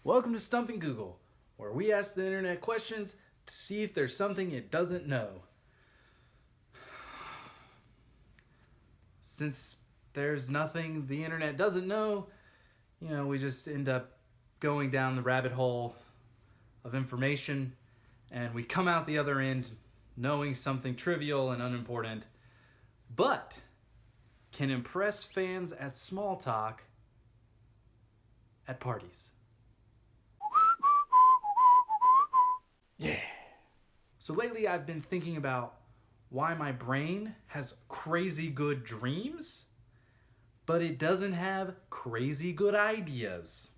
Welcome to Stumping Google, where we ask the internet questions to see if there's something it doesn't know. Since there's nothing the internet doesn't know, we just end up going down the rabbit hole of information, and we come out the other end knowing something trivial and unimportant, but can impress fans at small talk at parties. Yeah. So lately I've been thinking about why my brain has crazy good dreams, but it doesn't have crazy good ideas.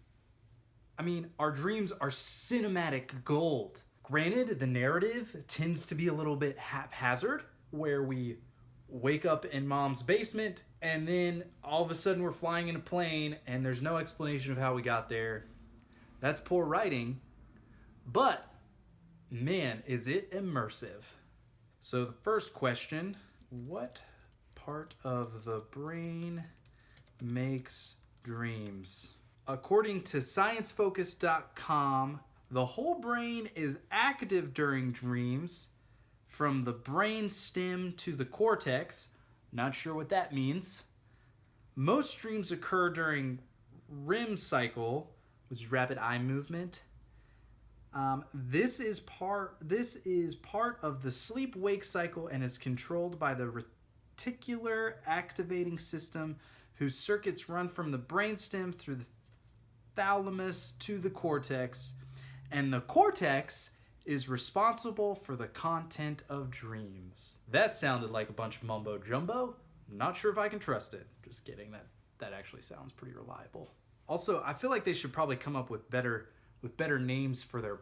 I mean, our dreams are cinematic gold. Granted, the narrative tends to be a little bit haphazard, where we wake up in mom's basement and then all of a sudden we're flying in a plane and there's no explanation of how we got there. That's poor writing, but man, is it immersive. So the first question, what part of the brain makes dreams? According to sciencefocus.com, the whole brain is active during dreams, from the brain stem to the cortex. Not sure what that means. Most dreams occur during REM cycle, which is rapid eye movement. This is part of the sleep-wake cycle and is controlled by the reticular activating system, whose circuits run from the brainstem through the thalamus to the cortex, and the cortex is responsible for the content of dreams. That sounded like a bunch of mumbo jumbo. Not sure if I can trust it. Just kidding. That actually sounds pretty reliable. Also, I feel like they should probably come up with better names for the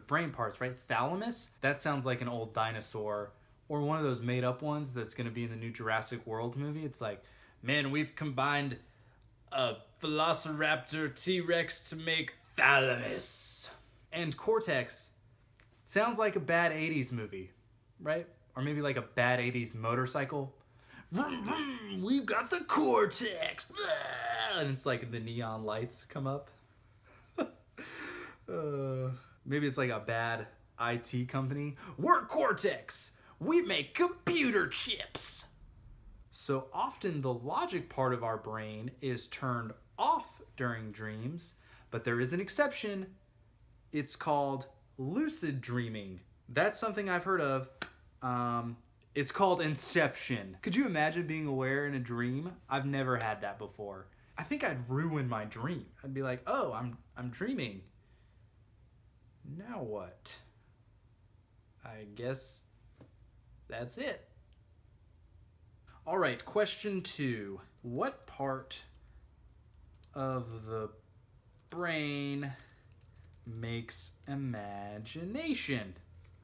brain parts, right? Thalamus, that sounds like an old dinosaur, or one of those made up ones that's going to be in the new Jurassic World movie. It's like, man, we've combined a velociraptor T-Rex to make Thalamus. And cortex sounds like a bad 80s movie, right? Or maybe like a bad 80s motorcycle. Vroom, vroom, we've got the cortex. And it's like the neon lights come up. Maybe it's like a bad IT company. We're Cortex. We make computer chips. So often the logic part of our brain is turned off during dreams, but there is an exception. It's called lucid dreaming. That's something I've heard of. It's called inception. Could you imagine being aware in a dream? I've never had that before. I think I'd ruin my dream. I'd be like, oh, I'm dreaming. Now what? I guess that's it. All right, question 2. What part of the brain makes imagination?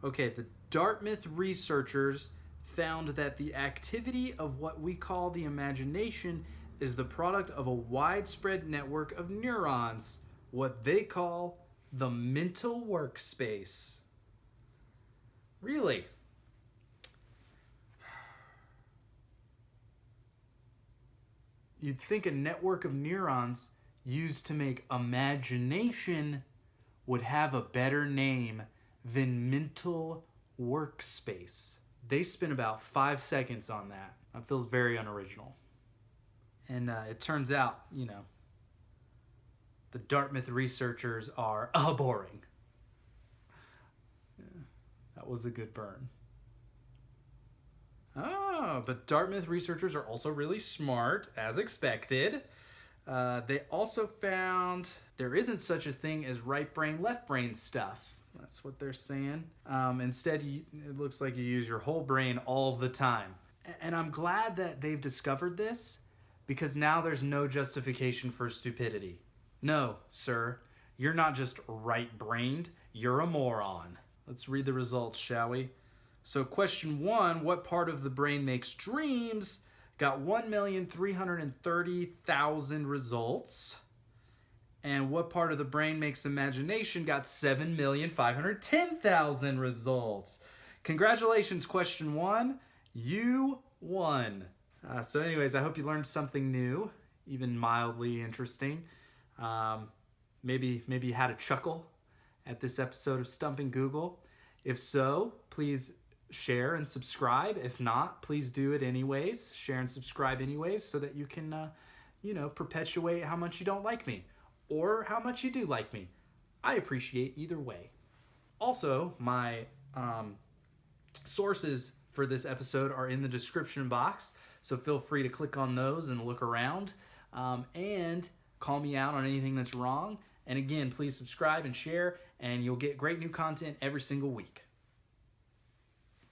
Okay, the Dartmouth researchers found that the activity of what we call the imagination is the product of a widespread network of neurons, what they call the mental workspace. Really? You'd think a network of neurons used to make imagination would have a better name than mental workspace. They spent about 5 seconds on that. That feels very unoriginal. And it turns out, the Dartmouth researchers are boring. Yeah, that was a good burn. Oh, but Dartmouth researchers are also really smart, as expected. They also found there isn't such a thing as right brain, left brain stuff. That's what they're saying. Instead, it looks like you use your whole brain all the time. And I'm glad that they've discovered this, because now there's no justification for stupidity. No, sir, you're not just right-brained, you're a moron. Let's read the results, shall we? So question 1, what part of the brain makes dreams? Got 1,330,000 results. And what part of the brain makes imagination? Got 7,510,000 results. Congratulations, question 1. You won. So anyways, I hope you learned something new, even mildly interesting. maybe you had a chuckle at this episode of Stumping Google. If so, please share and subscribe. If not, please do it anyways. Share and subscribe anyways, so that you can, perpetuate how much you don't like me or how much you do like me. I appreciate either way. Also, my sources for this episode are in the description box, so feel free to click on those and look around, and call me out on anything that's wrong. And again, please subscribe and share, and you'll get great new content every single week.